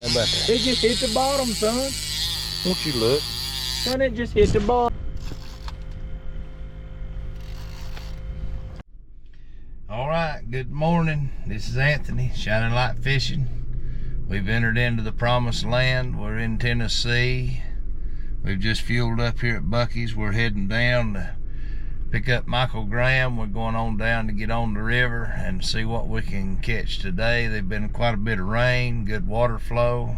How about that? It just hit the bottom, son. Won't you look? Son, it just hit the bottom. All right, good morning. This is Anthony, Shining Light Fishing. We've entered into the promised land. We're in Tennessee. We've just fueled up here at Bucky's. We're heading down to pick up Michael Graham. We're going on down to get on the river and see what we can catch today. There's been quite a bit of rain, good water flow.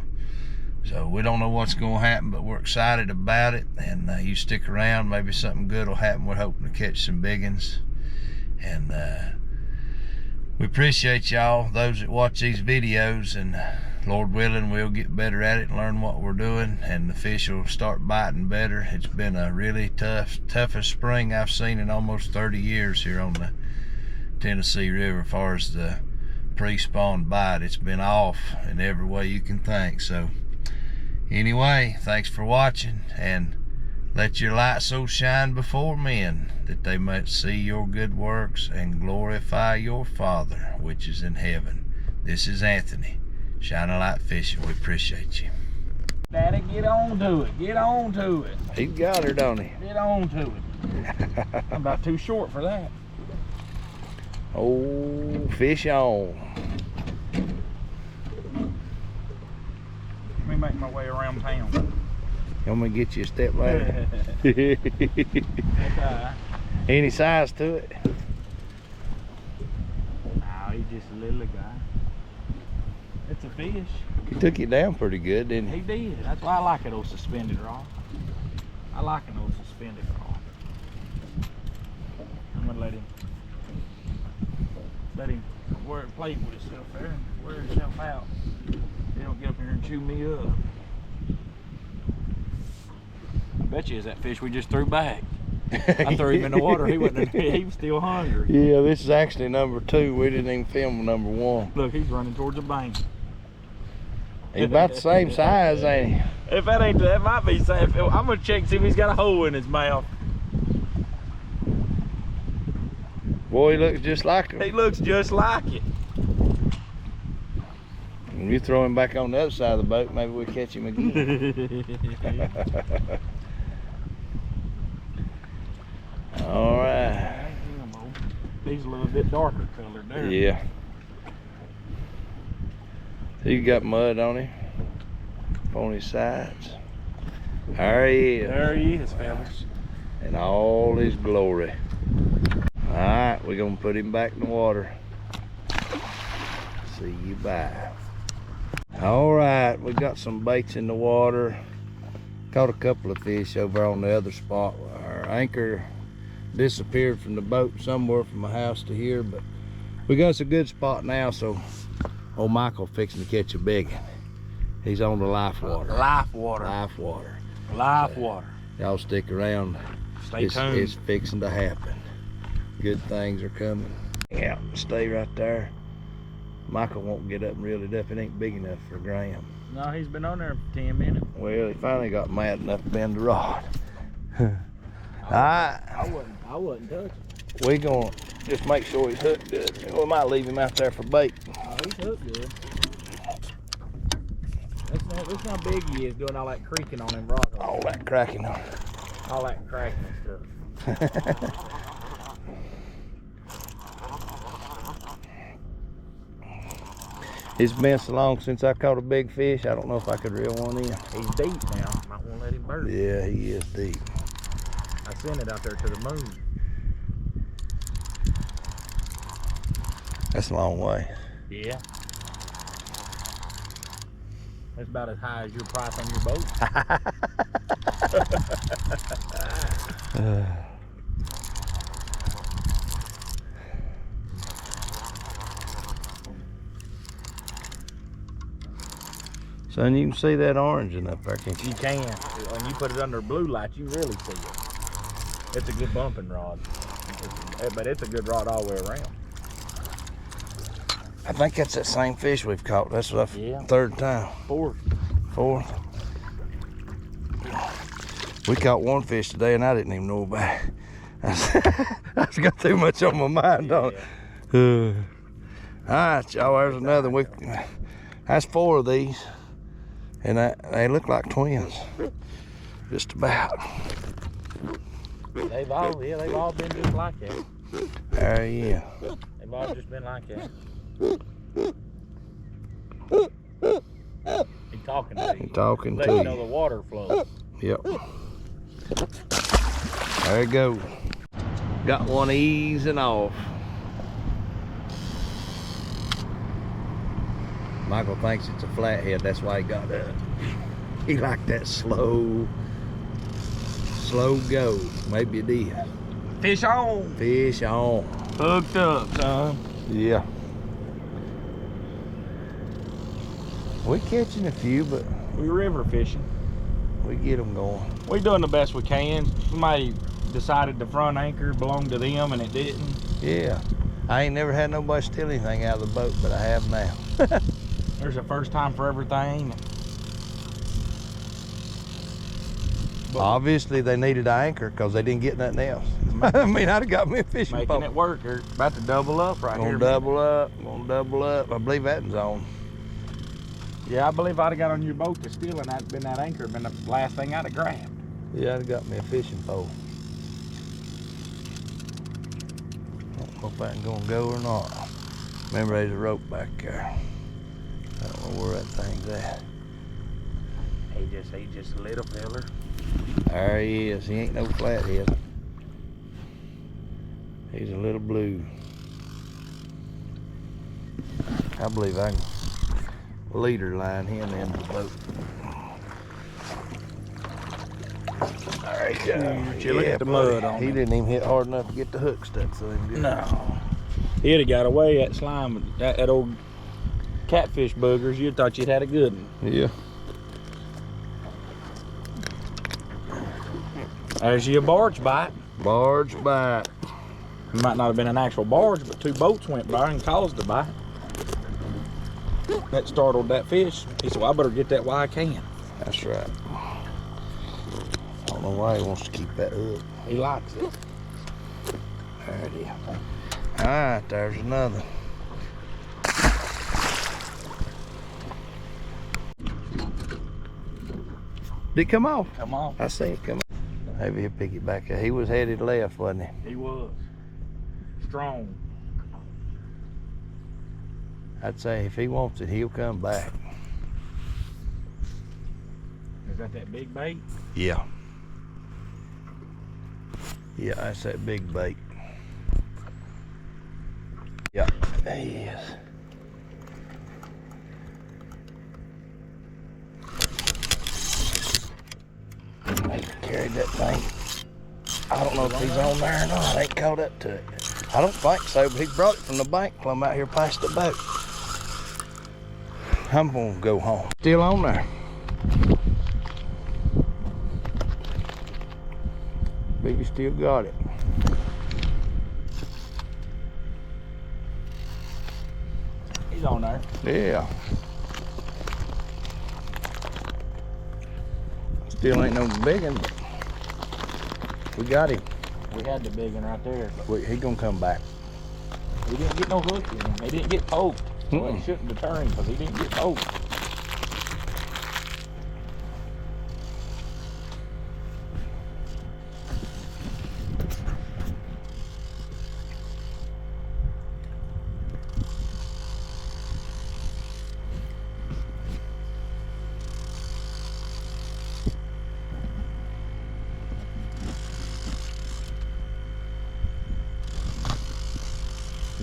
So we don't know what's going to happen, but we're excited about it. And you stick around, maybe something good will happen. We're hoping to catch some big ones. And we appreciate y'all, those that watch these videos, and Lord willing, we'll get better at it and learn what we're doing, and the fish will start biting better. It's been a really toughest spring I've seen in almost 30 years here on the Tennessee River. As far as the pre-spawn bite, it's been off in every way you can think. So anyway, thanks for watching, and let your light so shine before men that they might see your good works and glorify your Father which is in heaven. This is Anthony, Shining Light Fishing. We appreciate you. Daddy, get on to it. Get on to it. He got her, don't he? Get on to it. I'm about too short for that. Oh, fish on. Let me make my way around town. I'm gonna get you a step ladder. Any size to it? No, he's just a little guy. It's a fish. He took it down pretty good, didn't he? He did. That's why I like an old suspended rod. I like an old suspended rod. I'm gonna let him play with himself there and wear himself out. He don't get up here and chew me up. I bet you is that fish we just threw back. I threw him in the water. He wasn't. He was still hungry. Yeah, this is actually number 2. We didn't even film number 1. Look, he's running towards the bank. He's about the same size, ain't he? If that ain't, that might be safe. I'm gonna check see if he's got a hole in his mouth. Boy, he looks just like him. He looks just like it. When you throw him back on the other side of the boat, maybe we'll catch him again. All right. He's a little bit darker colored there. Yeah. He got mud on him, on his sides. There he is. There he is, fellas. In all his glory. All right, we're gonna put him back in the water. See you bye. All right, we got some baits in the water. Caught a couple of fish over on the other spot. Our anchor disappeared from the boat somewhere from my house to here, but we got us a good spot now, so old Michael fixing to catch a big one. He's on the life water. Life water. Life water. Life water. Y'all stick around. Stay tuned. It's fixing to happen. Good things are coming. Yeah, stay right there. Michael won't get up and reel it up. It ain't big enough for Graham. No, he's been on there for 10 minutes. Well, he finally got mad enough to bend the rod. Alright. I wouldn't touch him. We're gonna just make sure he's hooked good. We might leave him out there for bait. Oh, he's hooked good. That's how big he is doing all that creaking on him rock. All that cracking on. All that cracking and stuff. It's been so long since I caught a big fish, I don't know if I could reel one in. He's deep now. Might want to let him burn. Yeah, he is deep. I sent it out there to the moon. That's a long way. Yeah. That's about as high as your price on your boat. Son, you can see that oranging up there, can't you? You can. When you put it under blue light, you really see it. It's a good bumping rod. But it's a good rod all the way around. I think that's that same fish we've caught. That's the third time. Fourth. We caught one fish today and I didn't even know about it. I just got too much on my mind on it. All right, y'all, there's another one. That's 4 of these. And they look like twins. Just about. They've all been just like that. Yeah. They've all just been like that. He's talking to you. He's talking Let to you you. know the water flow. Yep. There it goes. Got one easing off. Michael thinks it's a flathead, that's why he got that. He liked that slow go. Maybe it is. Fish on. Fish on. Hooked up, son. Yeah. We're catching a few, but We river fishing. we get them going. We doing the best we can. Somebody decided the front anchor belonged to them and it didn't. Yeah. I ain't never had nobody steal anything out of the boat, but I have now. There's a first time for everything. But Obviously, they needed an anchor because they didn't get nothing else. I mean, I'd have got me a fishing making pole. it work. They're about to double up right here. Gonna double up, gonna double up. I believe that one's on. Yeah, I believe I'd have got on your boat to steal and that'd been that anchor, been the last thing I'd have grabbed. Yeah, I'd have got me a fishing pole. I don't know if that gonna go or not. Remember, there's a rope back there. I don't know where that thing's at. He's just a little feller. There he is. He ain't no flathead. He's a little blue. I believe I can leader line him into the boat. There he goes. Look at the mud on He him. didn't even hit hard enough to get the hook stuck, so he did. No. He'd have got away that slime, that old catfish boogers. You'd thought you'd had a good one. Yeah. There's your barge bite. Barge bite. It might not have been an actual barge, but two boats went by and caused the bite. That startled that fish. He said, well, I better get that while I can. That's right. I don't know why he wants to keep that hook. He likes it. There it is. All right, there's another. Did it come off? Come on. I see it come off. Maybe he'll pick it back up. He was headed left, wasn't he? He was. Strong. I'd say if he wants it, he'll come back. Is that big bait? Yeah. Yeah, that's that big bait. Yeah, there he is. He carried that thing. I don't know if he's on there or not. I ain't caught up to it. I don't think so, but he brought it from the bank plumb out here past the boat. I'm gonna go home. Still on there. Baby still got it. He's on there. Yeah. Still ain't no big one, but we got him. We had the big one right there. But He gonna come back. he didn't get no hook in him. He didn't get poked. So it shouldn't deter him because he didn't get poked.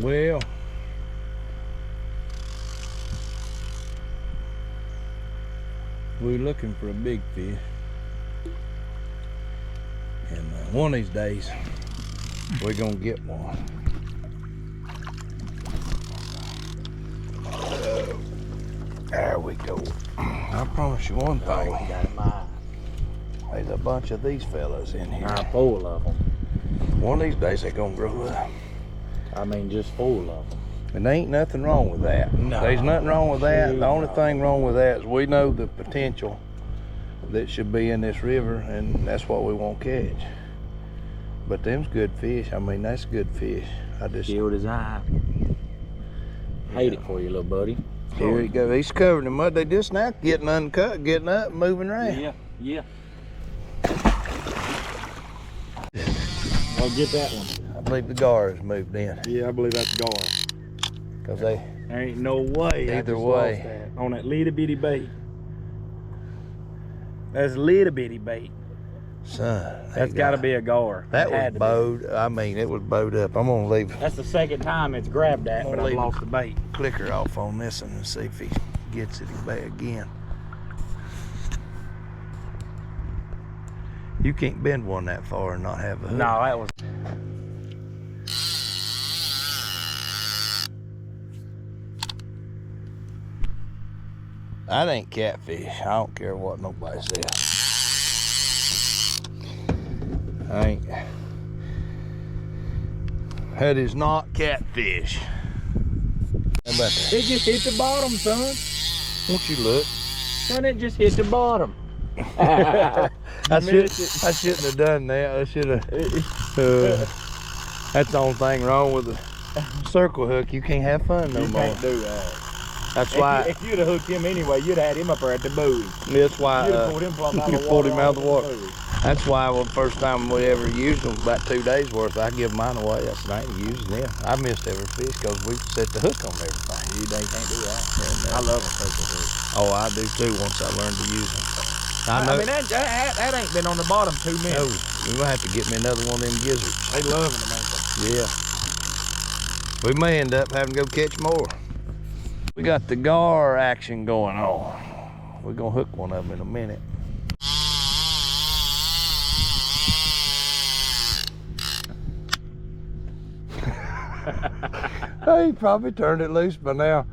Well, we're looking for a big fish, and one of these days we're gonna get one. There we go. I promise you one thing. He got him eye. There's a bunch of these fellas in here. I'm full of them. One of these days they're gonna grow up. I mean, just full of them. And there ain't nothing wrong with that. No. There's nothing wrong with that. Shoot, The only no. thing wrong with that is we know the potential that should be in this river, and that's what we won't catch. But them's good fish. I mean, that's good fish. I just, Killed his eye. Hate it for you, little buddy. Here he goes. He's covered in mud. They just now getting uncut, getting up, moving around. Yeah, yeah. I'll get that one. I believe the gar has moved in. Yeah, I believe that's gar. Cause there ain't no way. Either way. That on that little bitty bait. That's little bitty bait. Son, That's got to be a gar. That was bowed. I mean, it was bowed up. I'm gonna leave. That's the second time it's grabbed that, but I've lost the bait. Clicker off on this one and see if he gets it back again. You can't bend one that far and not have a hook. No, that was. That ain't catfish. I don't care what nobody says. I ain't. That is not catfish. How about that? It just hit the bottom, son. Won't you look? Son, it just hit the bottom. I shouldn't have done that. I should have. That's the only thing wrong with the circle hook. You can't have fun no more. You can't do that. That's why. If you'd have hooked him anyway, you'd have had him up there at the buoy. That's why. You'd have pulled him from out of the water. Pulled him out of the water. That's why the first time we ever used them, about 2 days worth, I give mine away. I said, I ain't using them. I missed every fish because we set the hook on everything. They can't do that. I love a circle hook. Oh, I do too once I learned to use them. I mean, that ain't been on the bottom 2 minutes. No, we might have to get me another one of them gizzards. They love them, ain't they? Yeah. We may end up having to go catch more. We got the gar action going on. We're gonna hook one of them in a minute. He probably turned it loose by now.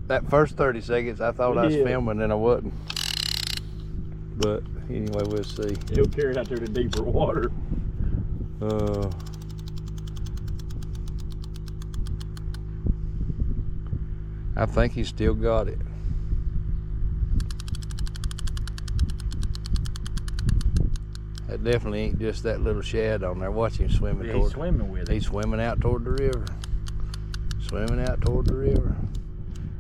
That first 30 seconds, I thought I was filming and I wasn't. But anyway, we'll see. He'll carry it out there to deeper water. I think he still got it. That definitely ain't just that little shad on there. Watch him swimming toward. He's swimming with it. He's swimming out toward the river. Swimming out toward the river.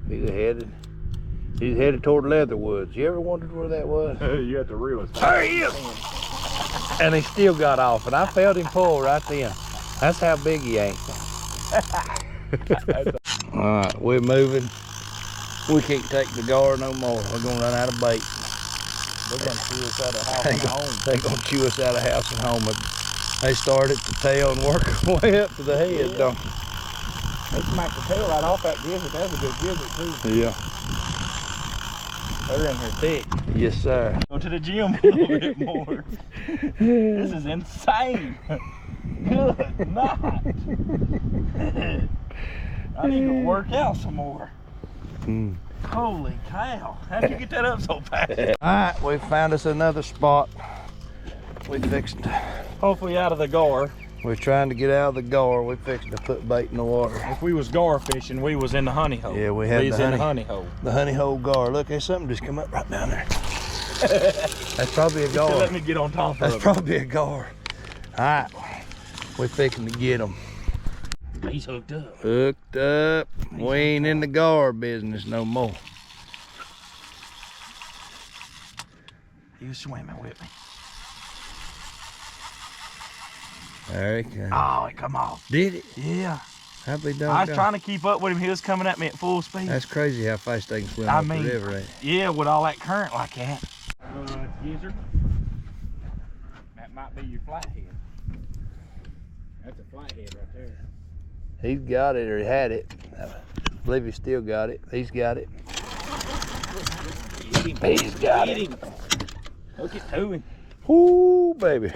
He's headed toward Leatherwoods. You ever wondered where that was? You have to reel it. There he is! And he still got off, and I felt him pull right then. That's how big he ain't. All right, we're moving. We can't take the gar no more. We're gonna run out of bait. They're gonna chew us out of house and home. They're gonna chew us out of house and home. They start at the tail and work their way up to the head, don't they? They smacked the tail right off that gizzard. That's a good gizzard too. Yeah. They're in here thick. Yes, sir. Go to the gym a little bit more. This is insane. Good night. I need to work out some more. Holy cow. How'd you get that up so fast? Alright, we found us another spot. We fixed. Hopefully out of the gar. We're trying to get out of the gar. We fixed to put bait in the water. If we was gar fishing, we was in the honey hole. Yeah, we had in the honey hole. The honey hole gar. Look, there's something just come up right down there. That's probably a gar. Let me get on top of it. That's probably a gar. Alright, we're fixing to get them. He's hooked up. Hooked up. We ain't in the gar business no more. He was swimming with me. There he comes. Oh, it come off. Did it? Yeah. How'd they done? I was trying to keep up with him. He was coming at me at full speed. That's crazy how fast they can swim up the river, ain't it? Yeah, with all that current like that. Gizzard. That might be your flathead. That's a flathead right there. He's got it, or he had it. I believe he still got it. He's got it. Get him. He's got it. Hook it to him. Whoo, baby.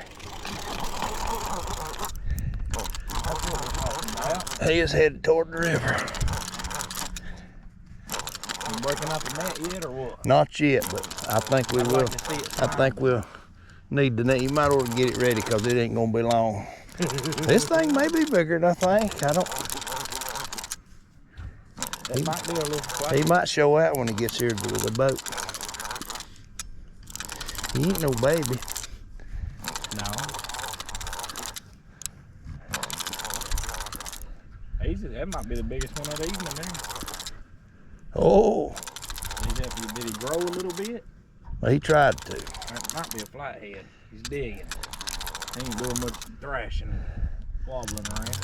He is headed toward the river. You breaking out the net yet, or what? Not yet, but I think we will. I think we'll need the net. You might ought to get it ready because it ain't gonna be long. This thing may be bigger than I think. I don't. That might be a little. He might show out when he gets here to the boat. He ain't no baby. No. That might be the biggest one of the evening there. Oh. Did he grow a little bit? Well, he tried to. That might be a flathead. He's digging. He ain't doing much thrashing, wobbling around.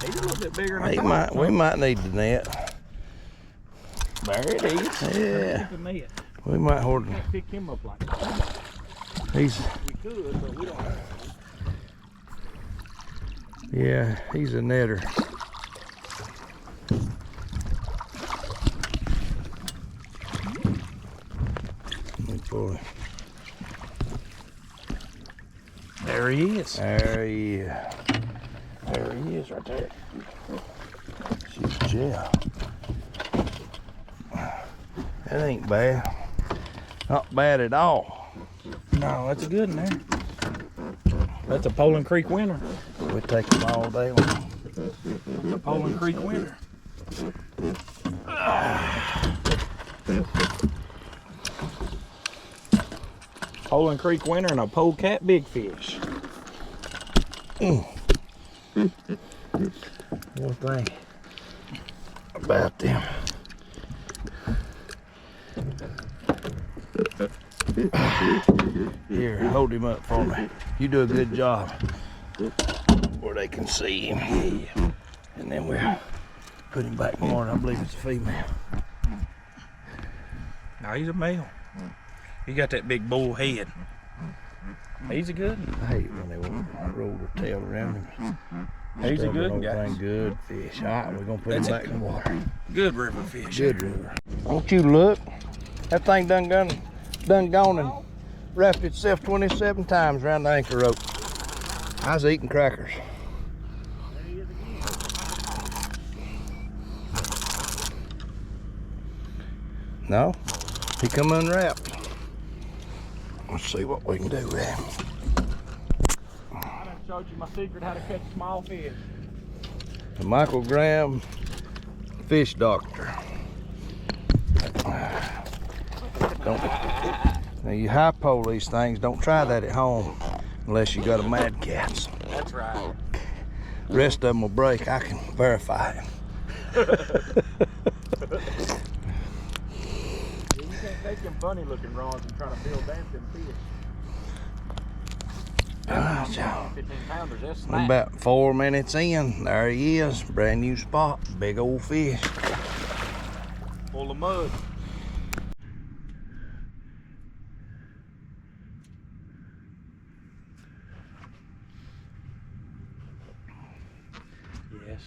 He's a little bit bigger than I thought. We might need the net. There it is. Yeah. The net. We might hold him. Can't pick him up like that. We could, but we don't have to. Yeah, he's a netter. Let me pull him. There he is. There he is. There he is right there. She's jail. That ain't bad. Not bad at all. No, that's a good one there. That's a Poland Creek winner. We take them all day long. That's a Poland Creek winner. Poland Creek winner and a polecat big fish. One thing about them. Here, hold him up for me. You do a good job where they can see him. Yeah. And then we'll put him back in the water. I believe it's a female. No, he's a male. He got that big bull head. He's a good one. I hate when they roll their tail around him. He's a good one, guys. Good fish. All right, we're going to put him back in the water. Good river fish. Good river. Don't you look. That thing done gone and wrapped itself 27 times around the anchor rope. I was eating crackers. No, he come unwrapped. Let's see what we can do with him. I done showed you my secret how to catch small fish. The Michael Graham fish doctor. Now you high pole these things, don't try that at home unless you got a madkatz. That's right. Rest of them will break, I can verify it. You can't take them funny looking rods and try to build dancing fish. 15 pounders, that's snap. About 4 minutes in, there he is, brand new spot, big old fish. Full of mud. Yes.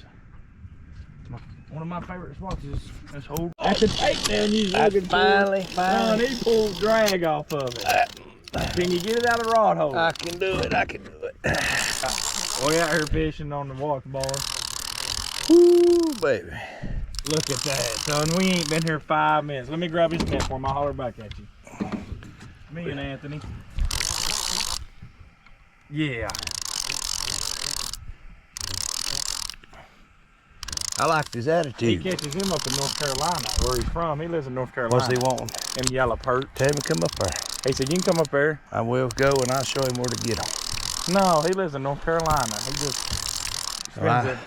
One of my favorite spots is this whole. That's a takedown you looking for. Finally. Oh, he pulled drag off of it. Can you get it out of the rod hole? I can do it. We out here fishing on the walk bar. Woo, baby. Look at that, son. We ain't been here 5 minutes. Let me grab his net for him. I'll holler back at you. Me and Anthony. Yeah. I liked his attitude. He catches him up in North Carolina, where he's from. He lives in North Carolina. What's he wanting? Them yellow perch. Tell him to come up there. He said, you can come up there. I will go and I'll show him where to get them. No, he lives in North Carolina. He just spends a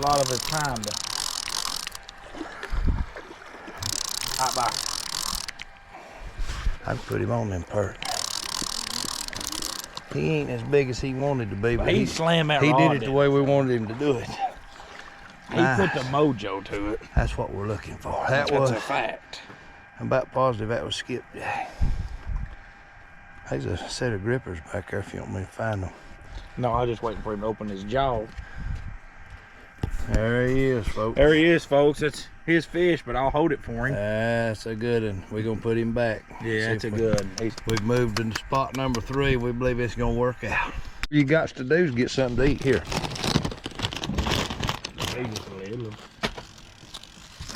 lot of his time to. All right, bye. I put him on them perch. He ain't as big as he wanted to be, but he slammed that He rod did it down. the way we wanted him to do it. He put the mojo to it. That's what we're looking for. That's a fact. I'm about positive that was Skip. There's a set of grippers back there if you want me to find them. No, I was just waiting for him to open his jaw. There he is, folks. There he is, folks. It's his fish, but I'll hold it for him. That's a good one. We're going to put him back. Yeah, that's a good one. We've moved into spot number 3. We believe it's going to work out. All you got to do is get something to eat here.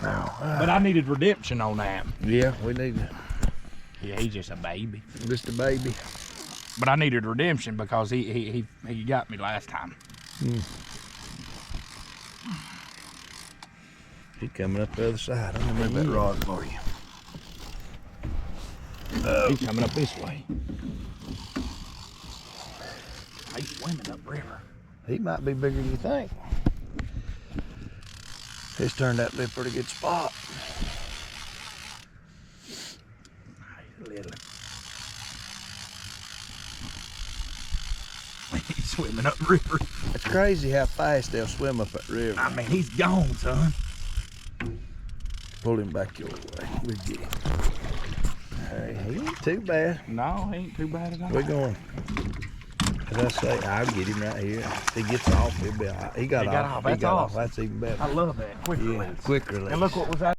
No, But I needed redemption on that. yeah, we need it. Yeah, he's just a baby. Just a baby. But I needed redemption because he got me last time. He's coming up the other side. I'm going to move that rod for you. He's coming up this way. He's swimming upriver. He might be bigger than you think. This turned out to be a pretty good spot. Little. He's swimming up the river. It's crazy how fast they'll swim up that river. I mean, he's gone, son. Pull him back your way. We get him. Hey, he ain't too bad. No, he ain't too bad at all. We're going. As I say, I'll get him right here. If he gets off, he'll be all right. He got off. That's awesome. That's even better. I love that. Quick Yeah, release. quick release. And look what was that.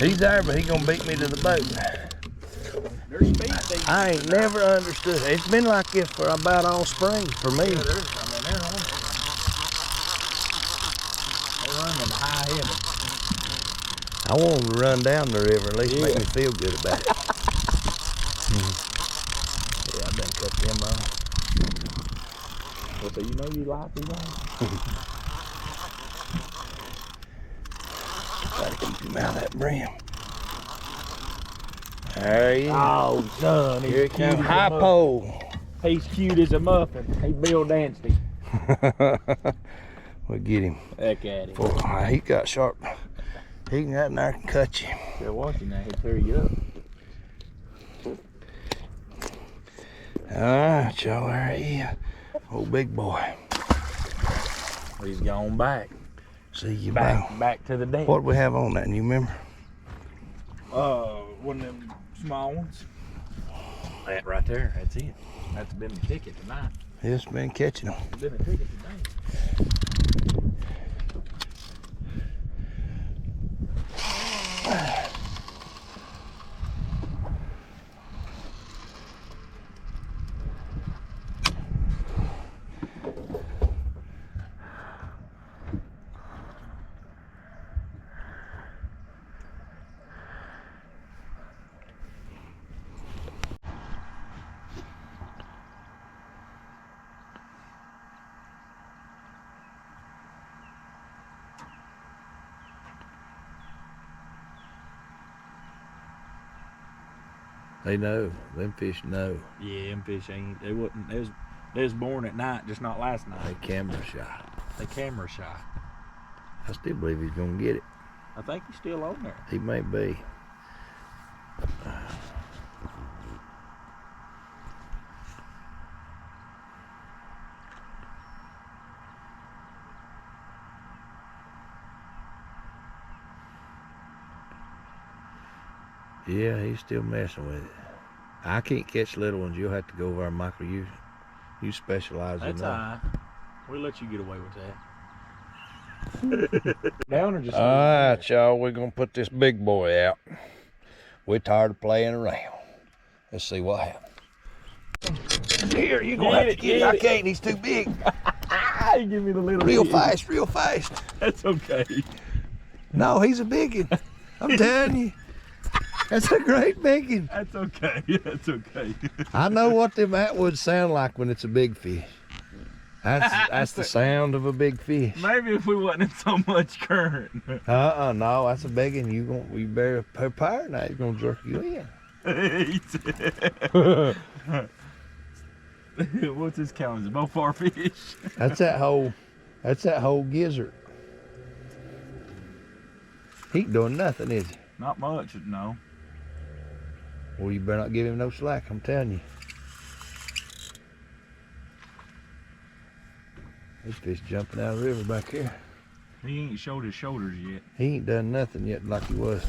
He's there, but he gonna beat me to the boat. There's speed. I ain't never understood it. It's been like this for about all spring for me. Yeah, they're running high headed. I want him to run down the river, at least make me feel good about it. Yeah, I done cut them off. Well, so you know you like these ones? Gotta keep him out of that brim. There he is. Oh, son, Here it he's cute comes. as a High muffin. pole. He's cute as a muffin. He Bill Dansby. We'll get him. Heck at him. Oh, he got sharp. He can get in there and cut you. They're watching now. He'll tear you up. Alright, y'all, there he is. Oh, big boy. He's gone back. See you back. Back to the deck. What do we have on that? And you remember? One of them small ones. That right there. That's it. That's been the ticket tonight. It's been catching them. It's been a ticket today. They know. Them fish know. Yeah, them fish ain't. They wasn't. They was born at night, just not last They night. camera shy. They camera shy. I still believe he's gonna get it. I think he's still on there. He may be. Yeah, he's still messing with it. I can't catch little ones. You'll have to go over our micro. You specialize in That's that. alright. We'll let you get away with that. Down or just. All right, y'all. We're gonna put this big boy out. We're tired of playing around. Let's see what happens. Here, you're gonna have to get it. I can't. He's too big. You give me the little. Real kid. fast, real fast. That's okay. No, he's a big one. I'm telling you. That's a great big one. That's okay. That's okay. I know what them atwoods sound like when it's a big fish. That's the sound of a big fish. Maybe if we wasn't in so much current. No, that's a big one. You better prepare now. He's gonna jerk you in. What's his count? Is it both our fish? That's that whole gizzard. He ain't doing nothing, is he? Not much, no. Well, you better not give him no slack, I'm telling you. This fish jumping out of the river back here. He ain't showed his shoulders yet. He ain't done nothing yet like he was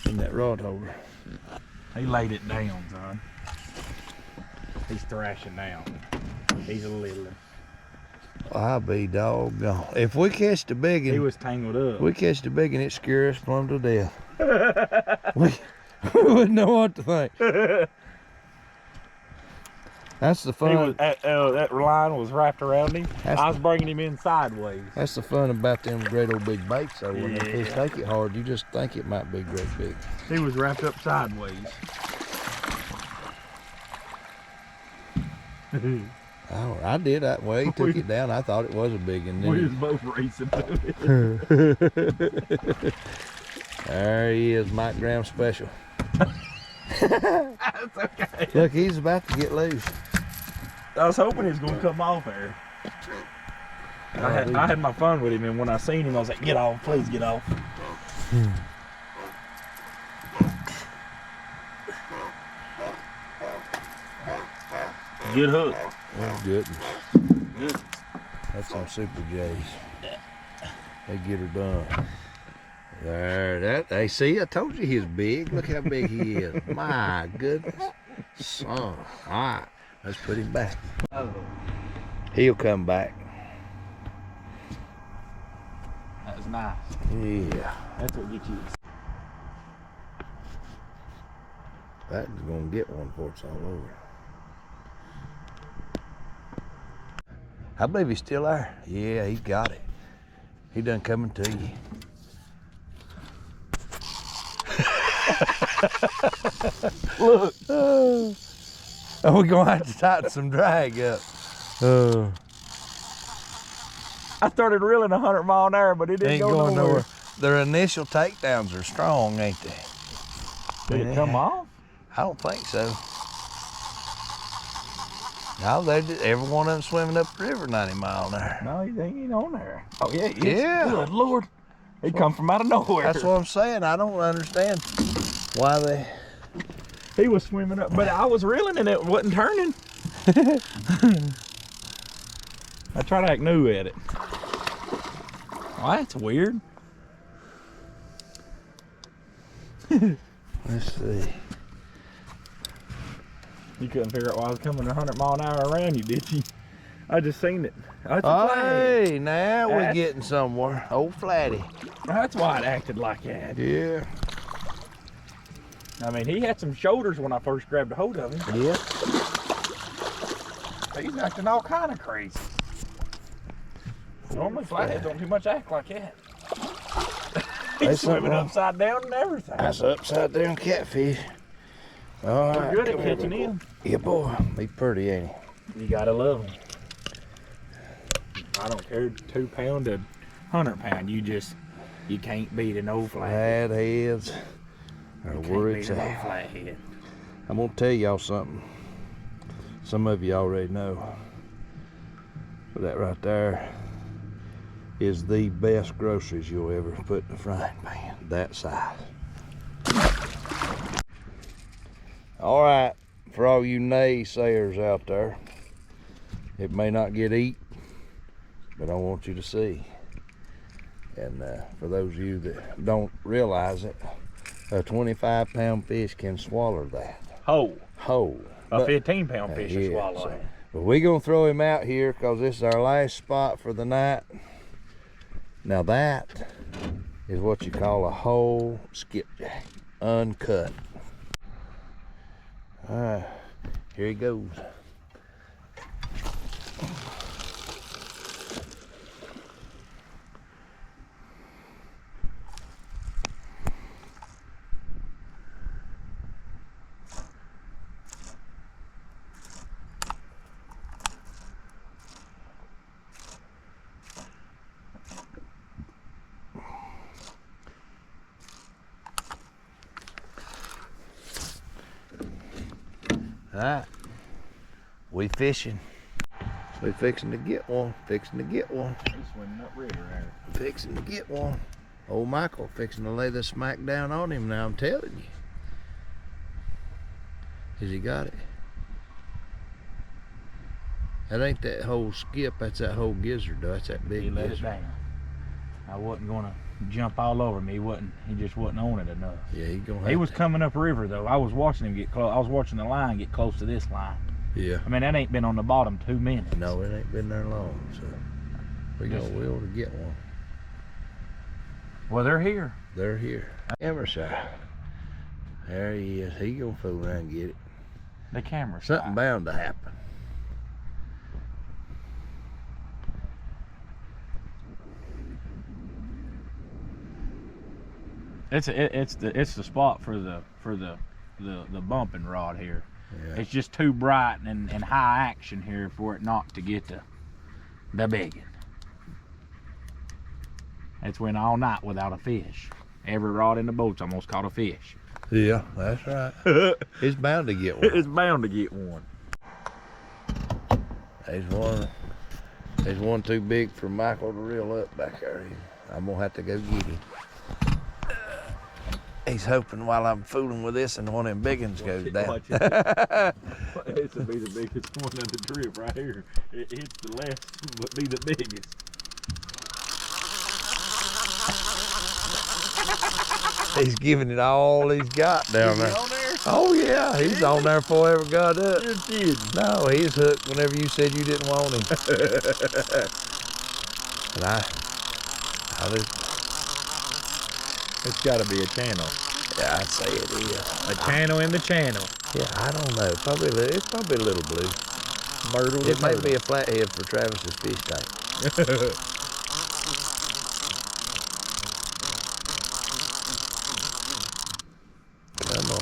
in that rod holder. He laid it down, son. He's thrashing down. He's a little one. I'll be doggone. If we catch the big one, He was tangled up. we catch the big one, it scares us plumb to death. we wouldn't know what to think. That's the fun. That line was wrapped around him. I was bringing him in sideways. That's the fun about them great old big baits, though. When the fish Yeah. take it hard, you just think it might be great big. He was wrapped up sideways. Oh, I did that way. He took it down. I thought it was a big one. We was Then both racing to it. there he is, Mike Graham special. That's okay. Look, he's about to get loose. I was hoping he was gonna come off there. I had my fun with him, and when I seen him, I was like, "Get off, please get off." Good hook. Oh, good. Good. That's some Super J's. They get her done. There, hey, see, I told you he's big. Look how big he is. My goodness. Son. All right, let's put him back. Oh. He'll come back. That was nice. Yeah. That's what gets you. That's gonna get one before it's all over. I believe he's still there. Yeah, he got it. He done coming to you. Look. We're gonna have to tighten some drag up. I started reeling 100 mile an hour, but it didn't go nowhere. Their initial takedowns are strong, ain't they? Did it come off? I don't think so. No, every one of them swimming up the river 90 mile an hour. No, he ain't on there. Oh yeah, he is. Yeah. Good Lord. He come from out of nowhere. That's what I'm saying. I don't understand why they... He was swimming up, but I was reeling and it wasn't turning. I try to act new at it. Well, that's weird. Let's see. You couldn't figure out why I was coming 100 mile an hour around you, did you? I just seen it. That's a Oh, flathead. hey, now we're getting somewhere. Old Flatty. That's why it acted like that. Yeah. I mean, he had some shoulders when I first grabbed a hold of him. Yeah. He's acting all kind of crazy. Normally flatheads don't too much act like that. He's swimming upside down and everything. That's upside down catfish. All right. We're good at catching him. Yeah, boy. He's pretty, ain't he? You gotta love him. I don't care, 2 pound to 100 pound. You can't beat an old flathead. Flatheads are where it's at. Flathead. I'm gonna tell y'all something. Some of you already know. But that right there is the best groceries you'll ever put in a frying pan. That size. All right, for all you naysayers out there, it may not get eat, but I want you to see. And for those of you that don't realize it, a 25-pound fish can swallow that. Whole. A But 15-pound fish will swallow it. But we're gonna throw him out here because this is our last spot for the night. Now that is what you call a whole skipjack, uncut. All right, here he goes. All right, we fishing. We fixing to get one. Fixing to get one. He's swimming up river there. Fixing to get one. Old Michael fixing to lay the smack down on him now, I'm telling you. Has he got it? That ain't that whole skip, that's that whole gizzard though. That's that big He let gizzard. it down. I wasn't gonna jump all over me. He just wasn't on it enough. Yeah, he gonna have He was to. coming up river though. I was watching him get close. I was watching the line get close to this line. Yeah. I mean, that ain't been on the bottom 2 minutes. No, it ain't been there long, so we gonna be able to get one. Well, they're here. They're here. Emerson. There he is. He gonna fool around and get it. The camera's Something bound to happen. It's the spot for the bumping rod here. Yeah. It's just too bright and high action here for it not to get the biggin. It's went all night without a fish. Every rod in the boat's almost caught a fish. Yeah, that's right. It's bound to get one. It's bound to get one. There's one too big for Michael to reel up back there. I'm gonna have to go get him. He's hoping while I'm fooling with this and one of them big ones goes down. This will be the biggest one of the trip right here. It hits the left, but be the biggest. He's giving it all he's got down there. On there? Oh yeah, he's on there before I ever got up. You're kidding. No, he's hooked whenever you said you didn't want him. And I just, It's got to be a channel. yeah, I'd say it is. A channel in the channel. Yeah, I don't know. It's probably a little blue. Myrtle. It may be a flathead for Travis's fish tank. Come on.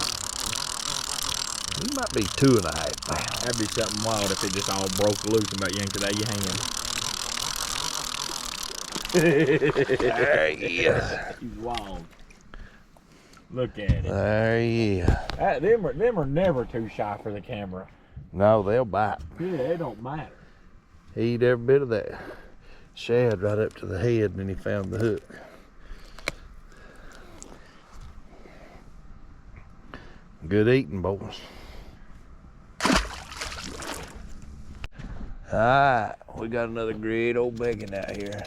He might be 2.5 pounds. That'd be something wild if it just all broke loose and about yanked it out of your hand. There he is. He's wild. Look at it. There he is. Them are never too shy for the camera. No, they'll bite. Yeah, it don't matter. He eat every bit of that shad right up to the head, and then he found the hook. Good eating, boys. All right, we got another great old bacon out here.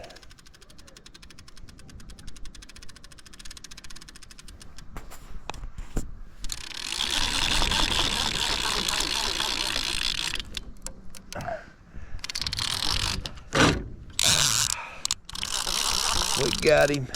We got him.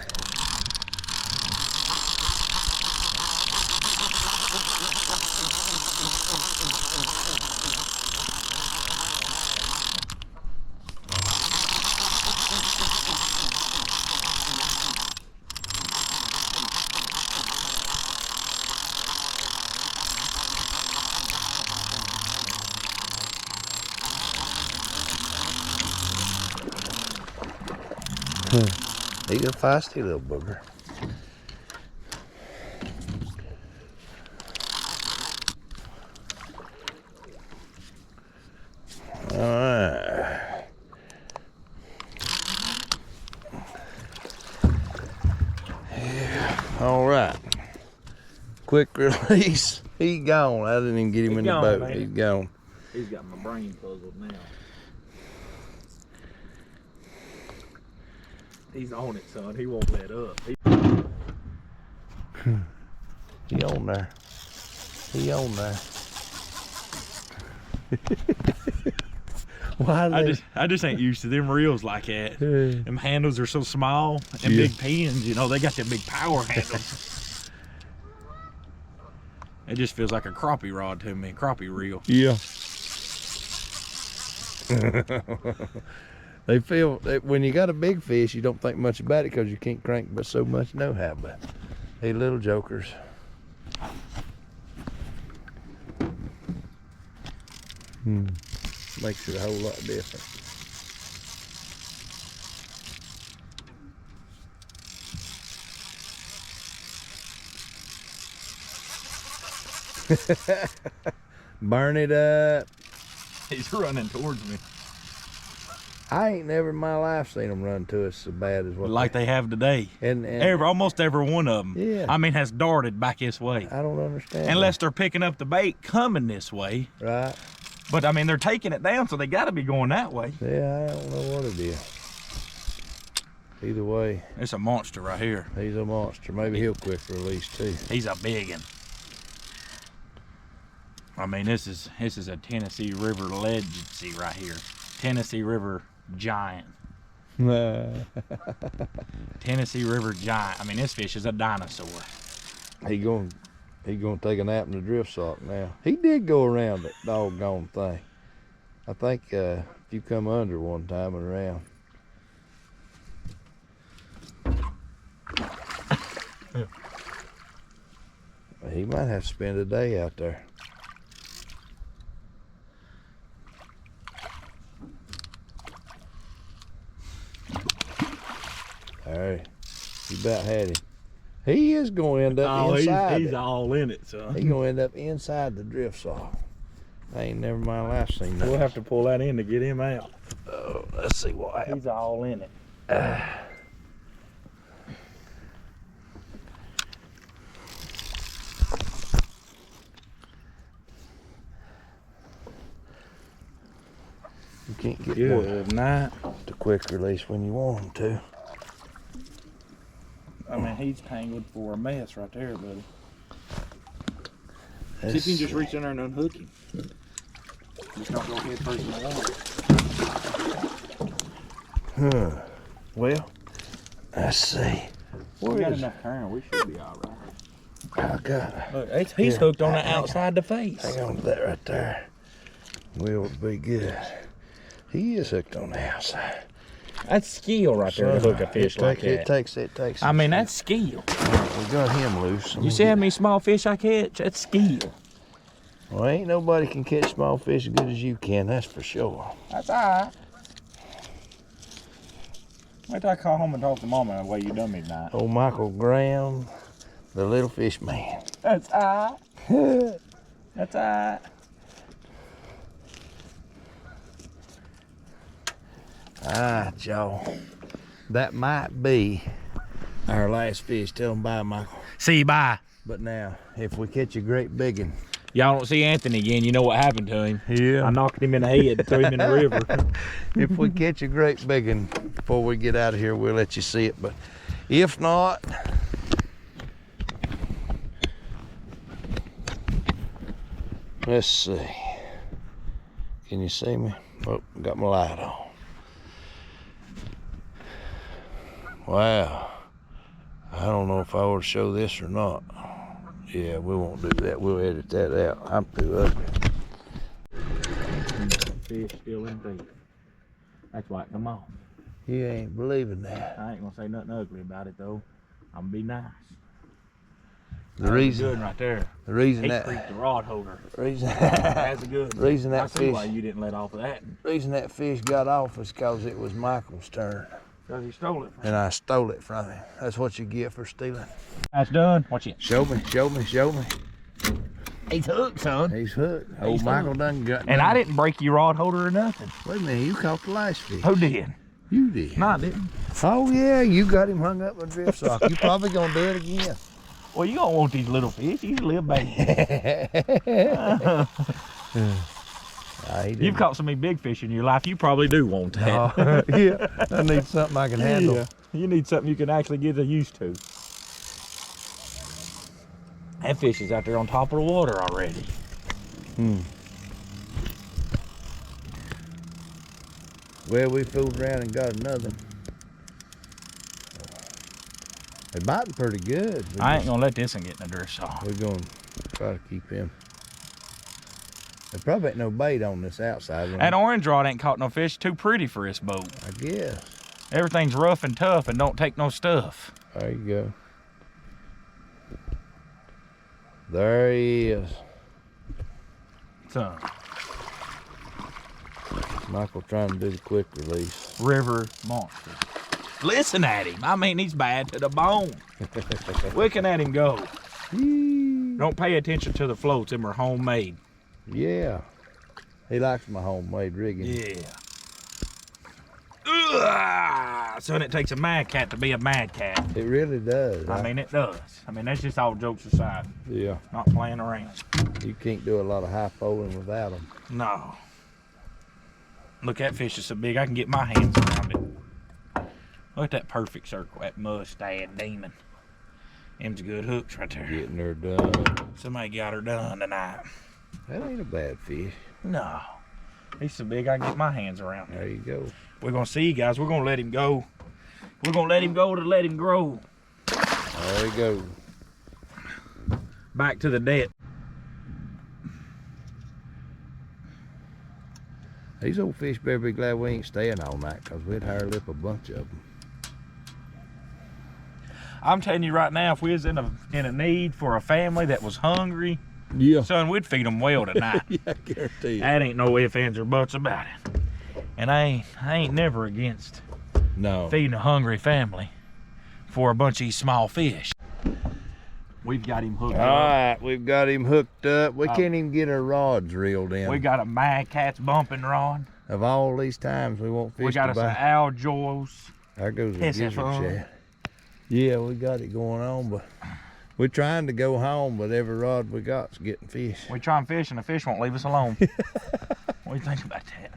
He's a feisty little booger. All right. Yeah. All right. Quick release. He gone. I didn't even get him in the boat. Man. He's gone. He's got my brain puzzled now. He's on it, son. He won't let up. He on there. He on there. Why I just ain't used to them reels like that. Them handles are so small and big pins, you know, they got them big power handles. It just feels like a crappie rod to me, crappie reel. Yeah. They feel that when you got a big fish, you don't think much about it because you can't crank but so much nohow. But they little jokers. Makes it a whole lot different. Burn it up. He's running towards me. I ain't never in my life seen them run to us so bad as what like they have today. And almost every one of them. Yeah. I mean, has darted back this way. I don't understand. Unless they're picking up the bait coming this way. Right. But I mean, they're taking it down, so they got to be going that way. Yeah, I don't know what it is. Either way, it's a monster right here. He's a monster. Maybe he'll quick release too. He's a big one. I mean, this is a Tennessee River legacy right here. Tennessee River giant. Tennessee River giant. I mean, this fish is a dinosaur. He gonna take a nap in the drift sock now. He did go around that doggone thing. I think if you come under one time and around. He might have to spend a day out there. All right, you about had him. He is going to end up inside. He's all in it, son. He's going to end up inside the drift saw. I ain't never in my life seen that. We'll have to pull that in to get him out. Oh, let's see what happens. He's all in it. You can't get Good night. the quick release when you want them to. I mean, he's tangled for a mess right there, buddy. Let's See if you can just reach in there and unhook him. Just don't go head first in the water. Well, let's see. We got enough current. We should be all right. I got it. Look, he's hooked on the outside the face. Hang on to that right there. We'll be good. He is hooked on the outside. That's skill right there to hook a fish like that. It takes. I mean, that's skill. We got him loose. You see how many small fish I catch? That's skill. Well, ain't nobody can catch small fish as good as you can, that's for sure. That's all right. Wait till I call home and talk to Mama the way you done me tonight. Old Michael Graham, the little fish man. That's all right. That's all right. Y'all. That might be our last fish. Tell them bye, Michael. See you, bye. But now, if we catch a great big one. Y'all don't see Anthony again, you know what happened to him. Yeah. I knocked him in the head, threw him in the river. If we catch a great big one before we get out of here, we'll let you see it. But if not, let's see. Can you see me? Oh, got my light on. Wow. I don't know if I ought to show this or not. Yeah, we won't do that. We'll edit that out. I'm too ugly. Fish still in deep. That's why it come off. You ain't believing that. I ain't gonna say nothing ugly about it though. I'm gonna be nice. The reason, good right there. the reason He that, freaked the rod holder. reason, That's a good. reason that I see fish, why you didn't let off of that. reason that fish got off was because it was Michael's turn, Because he stole it from and I stole it from him. That's what you get for stealing. That's done. Watch it. Show me, show me, show me. He's hooked, son. He's hooked. Old Michael done got. And I didn't break your rod holder or nothing. Wait a minute, you caught the last fish. Who did? You did. No, I didn't. Oh yeah, you got him hung up with a drift sock. You probably gonna do it again. Well, you don't want these little fish. He's a little baby. You've caught so many big fish in your life, you probably do want that. Oh, yeah, I need something I can handle. Yeah. You need something you can actually get used to. That fish is out there on top of the water already. Well, we fooled around and got another. They're biting pretty good. I ain't gonna let this one get in the drift saw. We're gonna try to keep him. There probably ain't no bait on this outside one. That orange rod ain't caught no fish. Too pretty for this boat. I guess. Everything's rough and tough and don't take no stuff. There you go. There he is. So, Michael trying to do the quick release. river monster. Listen at him. I mean, he's bad to the bone. Looking at him go. Don't pay attention to the floats. Them are homemade. Yeah. He likes my homemade rigging. Yeah. Ugh. Son, it takes a mad cat to be a mad cat. It really does. I mean, it does. I mean, that's just all jokes aside. Yeah. Not playing around. You can't do a lot of high poling without them. No. Look, that fish is so big, I can get my hands around it. Look at that perfect circle, that mustad demon. Them's good hooks right there. Getting her done. Somebody got her done tonight. That ain't a bad fish. No. He's so big, I can get my hands around him. There you go. We're gonna see, guys. We're gonna let him go. We're gonna let him go to let him grow. There you go. Back to the net. These old fish better be glad we ain't staying all night, because we'd hire up a bunch of them. I'm telling you right now, if we was in a need for a family that was hungry, Yeah. son, we'd feed them well tonight. Yeah, I guarantee you. That ain't no ifs, ands, or buts about it. And I ain't never against No. feeding a hungry family for a bunch of these small fish. We've got him hooked All up. right, we've got him hooked up. We can't even get our rods reeled in. We got a madkatz bumping rod. Of all these times we won't fish We got us an Aljoy's. There goes the Piss it gizzard full. shad. Yeah, we got it going on, but we're trying to go home, but every rod we got's getting fish. We try and fish, and the fish won't leave us alone. What do you think about that?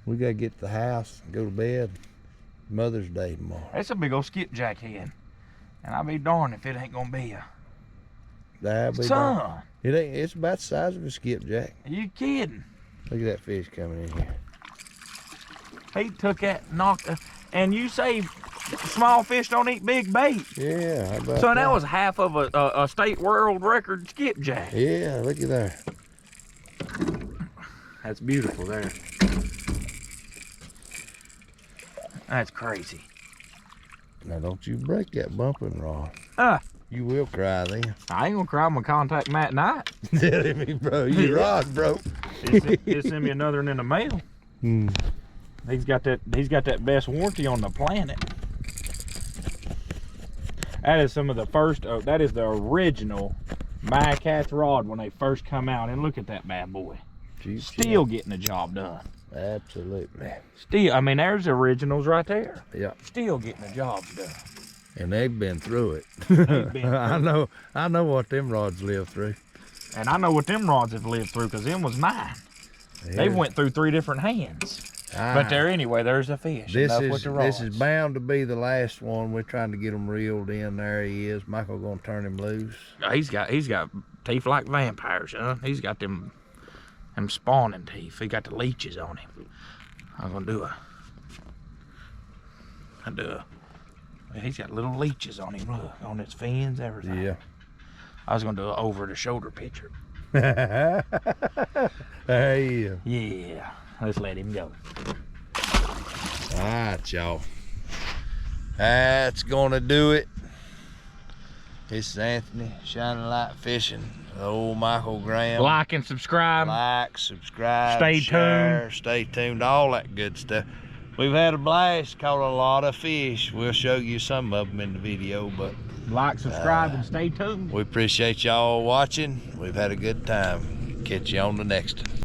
We gotta get to the house and go to bed. Mother's Day tomorrow. That's a big old skipjack head. And I'll be darned if it ain't gonna be a That'll be son. done. It ain't. It's about the size of a skipjack. Are you kidding? Look at that fish coming in here. He took that knocked, and you say small fish don't eat big bait. Yeah, how about So that was half of a state world record skipjack. Yeah, look at there. That's beautiful there. That's crazy. Now don't you break that bumping rod. Ah. You will cry then. I ain't gonna cry. I'm gonna contact Matt Knight. Tell me, bro, your rod broke. He'll send me another one in the mail. Hmm. He's got that best warranty on the planet. That is some of the first. That is the original madkatz rod when they first come out. And look at that bad boy. Still getting the job done. Absolutely. Still, I mean, there's the originals right there. Yeah. Still getting the job done. And they've been through it. They've been I know what them rods live through. And I know what them rods have lived through, because them was mine. Yeah. They went through 3 different hands. But there anyway, there's a fish. This Enough with the rods. is bound to be the last one. We're trying to get them reeled in. There he is. Michael gonna turn him loose. He's got teeth like vampires, huh? He's got them spawning teeth. He got the leeches on him. I'm gonna do he's got little leeches on him, look, on his fins, everything. Yeah. I was gonna do an over the shoulder picture. Hey. Yeah, let's let him go. All right, y'all. That's gonna do it. This is Anthony, Shining Light Fishing. Old Michael Graham. Like and subscribe. Like, subscribe, Stay share, tuned. Stay tuned, all that good stuff. We've had a blast, caught a lot of fish. We'll show you some of them in the video, but Like, subscribe, and stay tuned. we appreciate y'all watching. We've had a good time. Catch you on the next one.